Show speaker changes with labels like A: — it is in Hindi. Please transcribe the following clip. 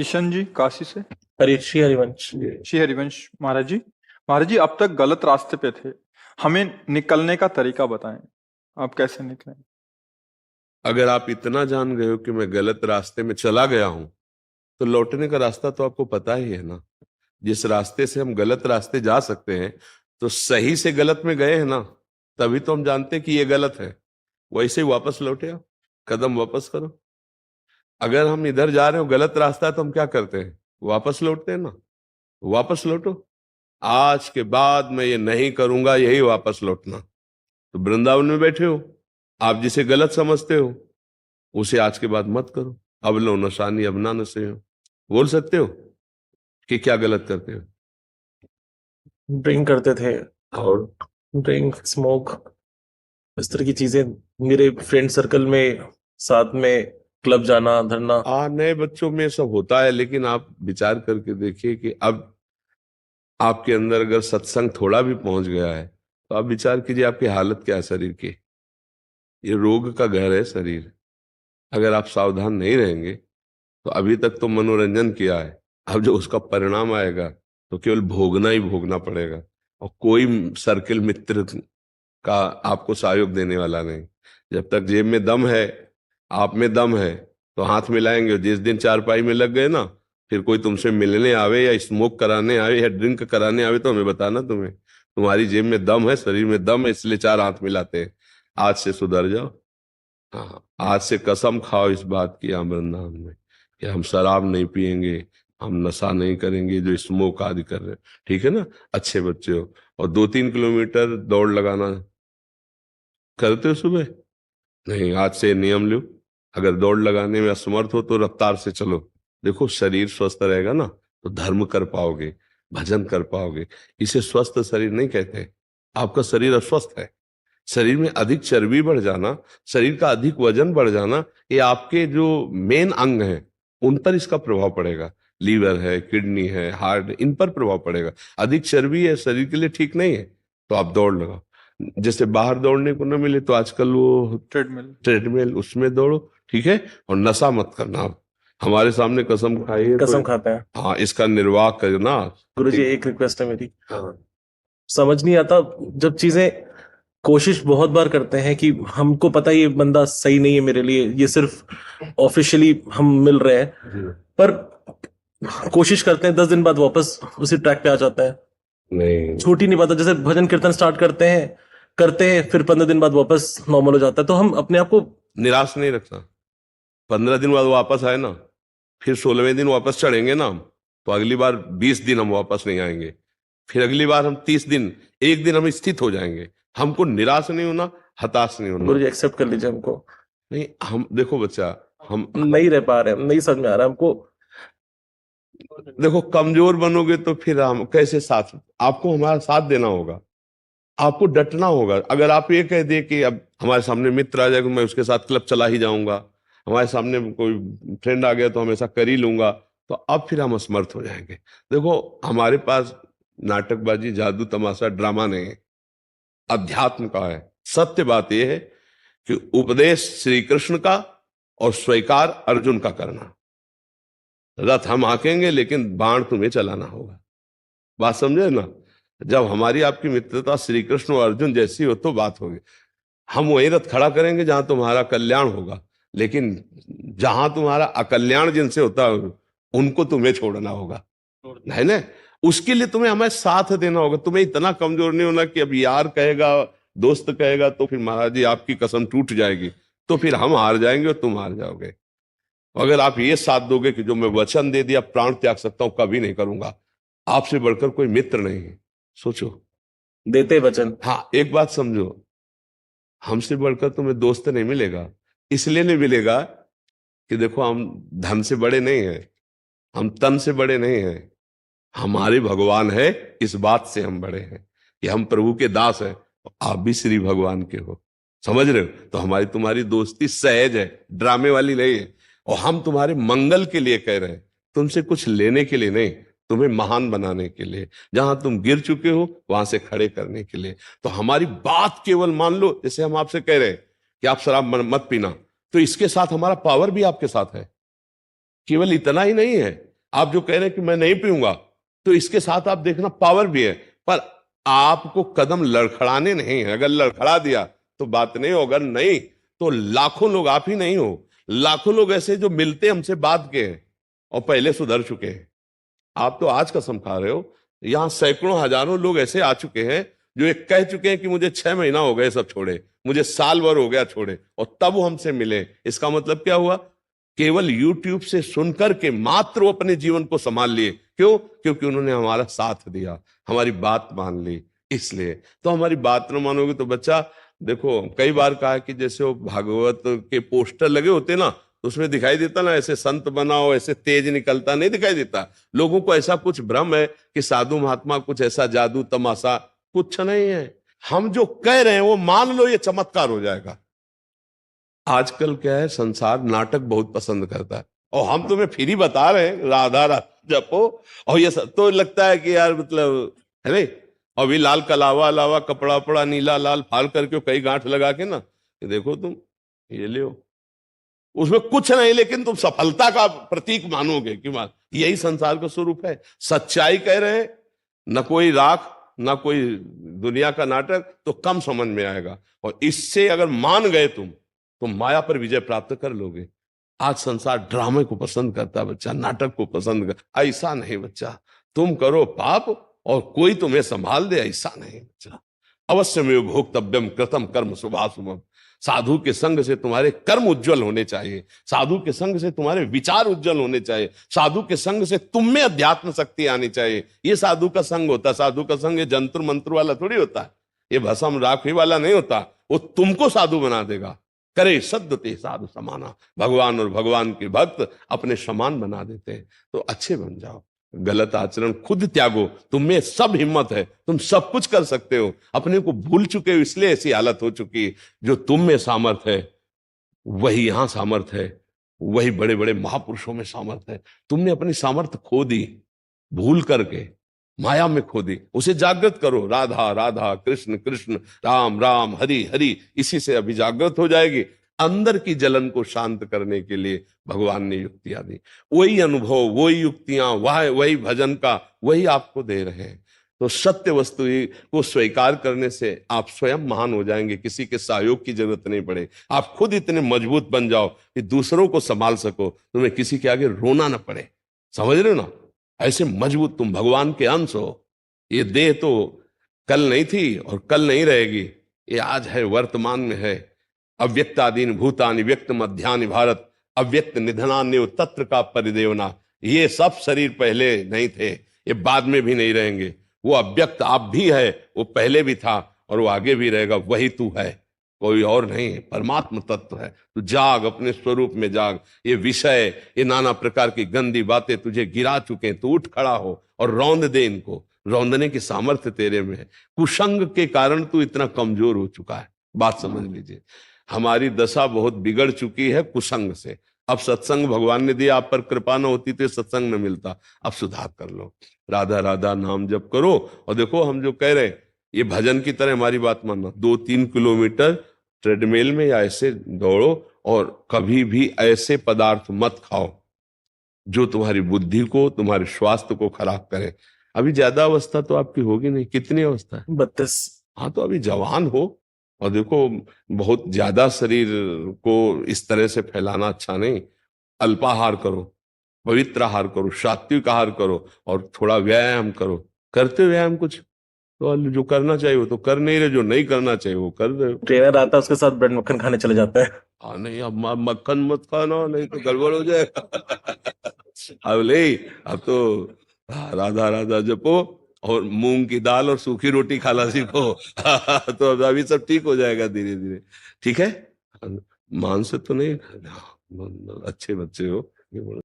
A: किशन जी काशी से।
B: श्री हरिवंश।
A: श्री हरिवंश महाराज जी। महाराज जी, अब तक गलत रास्ते पे थे, हमें निकलने का तरीका बताएं, आप कैसे निकलें।
C: अगर आप इतना जान गए हो कि मैं गलत रास्ते में चला गया हूं, तो लौटने का रास्ता तो आपको पता ही है ना। जिस रास्ते से हम गलत रास्ते जा सकते हैं, तो सही से गलत में गए हैं ना, तभी तो हम जानते हैं कि ये गलत है। वैसे ही वापस लौटे आओ, कदम वापस करो। अगर हम इधर जा रहे हो, गलत रास्ता है, तो हम क्या करते हैं? वापस लौटते हैं ना। वापस लौटो। आज के बाद मैं ये नहीं करूंगा, यही वापस लौटना। तो वृंदावन में बैठे हो, आप जिसे गलत समझते हो उसे आज के बाद मत करो। अब लो नशानी अब ना नशे हो। बोल सकते हो कि क्या गलत करते हो?
B: ड्रिंक करते थे,
C: और
B: ड्रिंक स्मोक, इस तरह की चीजें। मेरे फ्रेंड सर्कल में साथ में क्लब जाना, धरना।
C: नए बच्चों में सब होता है, लेकिन आप विचार करके देखिए कि अब आपके अंदर अगर सत्संग थोड़ा भी पहुंच गया है, तो आप विचार कीजिए आपकी हालत क्या है शरीर की। ये रोग का घर है शरीर। अगर आप सावधान नहीं रहेंगे, तो अभी तक तो मनोरंजन किया है, अब जो उसका परिणाम आएगा तो केवल भोगना ही भोगना पड़ेगा। और कोई सर्किल मित्र का आपको सहयोग देने वाला नहीं। जब तक जेब में दम है, आप में दम है, तो हाथ मिलाएंगे। जिस दिन चारपाई में लग गए ना, फिर कोई तुमसे मिलने आवे या स्मोक कराने आवे या ड्रिंक कराने आवे, तो हमें बताना तुम्हें तुम्हारी जेब में दम है, शरीर में दम है, इसलिए चार हाथ मिलाते हैं। आज से सुधर जाओ। हाँ, आज से कसम खाओ इस बात की यहाँ वृंदावन में कि हम शराब नहीं पिएंगे, हम नशा नहीं करेंगे जो स्मोक आदि कर रहे हैं। ठीक है ना? अच्छे बच्चे हो। और 2-3 किलोमीटर दौड़ लगाना करते हो सुबह? नहीं, आज से नियम लो। अगर दौड़ लगाने में असमर्थ हो तो रफ्तार से चलो। देखो, शरीर स्वस्थ रहेगा ना, तो धर्म कर पाओगे, भजन कर पाओगे। इसे स्वस्थ शरीर नहीं कहते। आपका शरीर अस्वस्थ है। शरीर में अधिक चर्बी बढ़ जाना, शरीर का अधिक वजन बढ़ जाना, ये आपके जो मेन अंग हैं उन पर इसका प्रभाव पड़ेगा। लीवर है, किडनी है, हार्ट, इन पर प्रभाव पड़ेगा। अधिक चर्बी है, शरीर के लिए ठीक नहीं है। तो आप दौड़ लगाओ। जैसे बाहर दौड़ने को न मिले तो आजकल वो ट्रेडमिल, उसमें दौड़ो। ठीक है? और नशा मत करना। आप हमारे सामने कसम खाइए,
B: कसम
C: तो
B: खाते हैं।
C: हाँ, इसका निर्वाह करना।
B: गुरुजी, एक रिक्वेस्ट है मेरी।
C: हाँ,
B: समझ नहीं आता जब चीजें, कोशिश बहुत बार करते हैं कि हमको पता है ये बंदा सही नहीं है मेरे लिए, ये सिर्फ ऑफिशियली हम मिल रहे हैं, पर कोशिश करते हैं, 10 दिन बाद वापस उसी ट्रैक पे आ जाता है।
C: नहीं,
B: छूट ही नहीं पाता। जैसे भजन कीर्तन स्टार्ट करते हैं, फिर 15 दिन बाद वापस नॉर्मल हो जाता है। तो हम अपने आप को
C: निराश नहीं रखना। 15 दिन बाद वापस आए ना, फिर 16वें दिन वापस चढ़ेंगे ना हम, तो अगली बार 20 दिन हम वापस नहीं आएंगे। फिर अगली बार हम 30 दिन, एक दिन हम स्थित हो जाएंगे। हमको निराश नहीं होना, हताश नहीं होना।
B: गुरुजी एक्सेप्ट कर लीजिए हमको।
C: नहीं, हम देखो बच्चा, हम
B: नहीं रह पा रहे हैं, नहीं समझ में आ रहा है हमको।
C: देखो, कमजोर बनोगे तो फिर हम कैसे साथ? आपको हमारा साथ देना होगा, आपको डटना होगा। अगर आप ये कह दे कि अब हमारे सामने मित्र आ जाएगा, मैं उसके साथ क्लब चला ही जाऊंगा, हमारे सामने कोई फ्रेंड आ गया तो हमेशा कर ही लूंगा, तो अब फिर हम असमर्थ हो जाएंगे। देखो, हमारे पास नाटकबाजी, जादू, तमाशा, ड्रामा नहीं है, अध्यात्म का है। सत्य बात यह है कि उपदेश श्री कृष्ण का और स्वीकार अर्जुन का करना। रथ हम हाकेंगे, लेकिन बाण तुम्हें चलाना होगा। बात समझे ना? जब हमारी आपकी मित्रता श्री कृष्ण और अर्जुन जैसी हो तो बात होगी। हम वही रथ खड़ा करेंगे जहां तुम्हारा कल्याण होगा, लेकिन जहां तुम्हारा अकल्याण जिनसे होता है उनको तुम्हें छोड़ना होगा, है ना? उसके लिए तुम्हें हमें साथ देना होगा। तुम्हें इतना कमजोर नहीं होना कि अब यार कहेगा, दोस्त कहेगा तो फिर महाराज जी आपकी कसम टूट जाएगी, तो फिर हम हार जाएंगे और तुम हार जाओगे। अगर आप ये साथ दोगे कि जो मैं वचन दे दिया प्राण त्याग सकता हूं, कभी नहीं करूंगा, आपसे बढ़कर कोई मित्र नहीं है। सोचो,
B: देते वचन।
C: हाँ, एक बात समझो, हमसे बढ़कर तुम्हें दोस्त नहीं मिलेगा। इसलिए नहीं मिलेगा कि देखो, हम धन से बड़े नहीं हैं, हम तन से बड़े नहीं हैं, हमारे भगवान है, इस बात से हम बड़े हैं कि हम प्रभु के दास हैं। आप भी श्री भगवान के हो, समझ रहे हो? तो हमारी तुम्हारी दोस्ती सहज है, ड्रामे वाली नहीं है। और हम तुम्हारे मंगल के लिए कह रहे हैं, तुमसे कुछ लेने के लिए नहीं, तुम्हें महान बनाने के लिए। जहां तुम गिर चुके हो वहां से खड़े करने के लिए। तो हमारी बात केवल मान लो। जैसे हम आपसे कह रहे हैं कि आप शराब मत पीना, तो इसके साथ हमारा पावर भी आपके साथ है। केवल इतना ही नहीं है आप जो कह रहे हैं कि मैं नहीं पीऊंगा, तो इसके साथ आप देखना पावर भी है, पर आपको कदम लड़खड़ाने नहीं है। अगर लड़खड़ा दिया तो बात नहीं हो, अगर नहीं तो लाखों लोग, आप ही नहीं हो, लाखों लोग ऐसे जो मिलते हमसे बात के हैं और पहले सुधर चुके हैं। आप तो आज कसम खा रहे हो, यहां सैकड़ों हजारों लोग ऐसे आ चुके हैं जो एक कह चुके हैं कि मुझे 6 महीना हो गए सब छोड़े, मुझे साल भर हो गया छोड़े, और तब वो हमसे मिले। इसका मतलब क्या हुआ? केवल यूट्यूब से सुनकर के मात्र वो अपने जीवन को संभाल लिए। क्यों? क्योंकि उन्होंने हमारा साथ दिया, हमारी बात मान ली। इसलिए तो हमारी बात न मानोगे तो बच्चा, देखो कई बार कहा है कि जैसे वो भागवत के पोस्टर लगे होते ना, तो उसमें दिखाई देता ना ऐसे संत बनाओ, ऐसे तेज निकलता, नहीं दिखाई देता। लोगों को ऐसा कुछ भ्रम है कि साधु महात्मा कुछ ऐसा जादू तमाशा, कुछ नहीं है। हम जो कह रहे हैं वो मान लो, ये चमत्कार हो जाएगा। आजकल क्या है, संसार नाटक बहुत पसंद करता है, और हम तुम्हें फिर ही बता रहे हैं राधा राधा जपो, और ये सब तो लगता है कि यार मतलब है नहीं। अभी लाल कलावा अलावा कपड़ा पड़ा नीला लाल फाल करके कई गांठ लगा के ना, कि देखो तुम ये ले, उसमें कुछ नहीं, लेकिन तुम सफलता का प्रतीक मानोगे कि मान, यही संसार का स्वरूप है। सच्चाई कह रहे हैं, न कोई राख न कोई दुनिया का नाटक, तो कम समझ में आएगा। और इससे अगर मान गए तुम, तो माया पर विजय प्राप्त कर लोगे। आज संसार ड्रामे को पसंद करता है बच्चा, नाटक को पसंद कर। ऐसा नहीं बच्चा, तुम करो पाप और कोई तुम्हें संभाल दे, ऐसा नहीं बच्चा। अवश्य में भोक्तव्यम कृतम कर्म शुभाशुभम। साधु के संग से तुम्हारे कर्म उज्जवल होने चाहिए, साधु के संग से तुम्हारे विचार उज्जवल होने चाहिए, साधु के संग से तुम में अध्यात्म शक्ति आनी चाहिए। ये साधु का संग होता है। साधु का संग ये जंत्र मंत्र वाला थोड़ी होता है, ये भस्म राखी वाला नहीं होता। वो तुमको साधु बना देगा। करे सद्यते साधु समाना, भगवान और भगवान के भक्त अपने समान बना देते हैं। तो अच्छे बन जाओ, गलत आचरण खुद त्यागो, तुम में सब हिम्मत है, तुम सब कुछ कर सकते हो। अपने को भूल चुके हो, इसलिए ऐसी हालत हो चुकी है। जो तुम में सामर्थ है वही यहां सामर्थ है, वही बड़े बड़े महापुरुषों में सामर्थ है। तुमने अपनी सामर्थ खो दी, भूल करके माया में खो दी। उसे जागृत करो, राधा राधा कृष्ण कृष्ण राम राम हरि हरि, इसी से अभी जागृत हो जाएगी। अंदर की जलन को शांत करने के लिए भगवान ने युक्तियां दी। वही अनुभव, वही युक्तियां, वही भजन का, वही आपको दे रहे हैं। तो सत्य वस्तु को स्वीकार करने से आप स्वयं महान हो जाएंगे, किसी के सहयोग की जरूरत नहीं पड़े। आप खुद इतने मजबूत बन जाओ कि दूसरों को संभाल सको, तुम्हें किसी के आगे रोना ना पड़े। समझ रहे हो ना? ऐसे मजबूत तुम भगवान के अंश हो। ये देह तो कल नहीं थी और कल नहीं रहेगी, ये आज है, वर्तमान में है। अव्यक्तादीन भूतानि व्यक्त मध्यानि भारत, अव्यक्त निधनान्य तत्र का परिदेवना। ये सब शरीर पहले नहीं थे, ये बाद में भी नहीं रहेंगे। वो अव्यक्त आप भी है, वो पहले भी था और वो आगे भी रहेगा। वही तू है, कोई और नहीं, परमात्म तत्व है। तू जाग, अपने स्वरूप में जाग। ये विषय, ये नाना प्रकार की गंदी बातें तुझे गिरा चुके, तू उठ खड़ा हो और रौंद दे इनको। रौंदने की सामर्थ्य तेरे में है। कुसंग के कारण तू इतना कमजोर हो चुका है, बात समझ लीजिए। हमारी दशा बहुत बिगड़ चुकी है कुसंग से। अब सत्संग भगवान ने दिया, आप पर कृपा न होती तो सत्संग न मिलता। अब सुधार कर लो, राधा राधा नाम जप करो। और देखो हम जो कह रहे हैं, ये भजन की तरह हमारी बात मानना। 2-3 किलोमीटर ट्रेडमिल में या ऐसे दौड़ो, और कभी भी ऐसे पदार्थ मत खाओ जो तुम्हारी बुद्धि को, तुम्हारे स्वास्थ्य को खराब करे। अभी ज्यादा अवस्था तो आपकी होगी नहीं। कितनी अवस्था है?
B: 32।
C: हाँ, तो अभी जवान हो। और देखो, बहुत ज्यादा शरीर को इस तरह से फैलाना अच्छा नहीं। अल्पाहार करो, पवित्र आहार करो, सात्विक आहार करो, और थोड़ा व्यायाम करो। करते व्यायाम कुछ तो जो करना चाहिए वो तो कर नहीं रहे, जो नहीं करना चाहिए वो कर रहे हो।
B: ट्रेनर आता है, उसके साथ ब्रेड मक्खन खाने चले जाता है।
C: हाँ नहीं, अब मक्खन मत खाना, नहीं तो गड़बड़ हो जाएगा। अब ले, अब तो राधा राधा जपो और मूंग की दाल और सूखी रोटी खाना सीखो। तो अब अभी सब ठीक हो जाएगा धीरे धीरे। ठीक है, मांस तो नहीं, अच्छे बच्चे हो।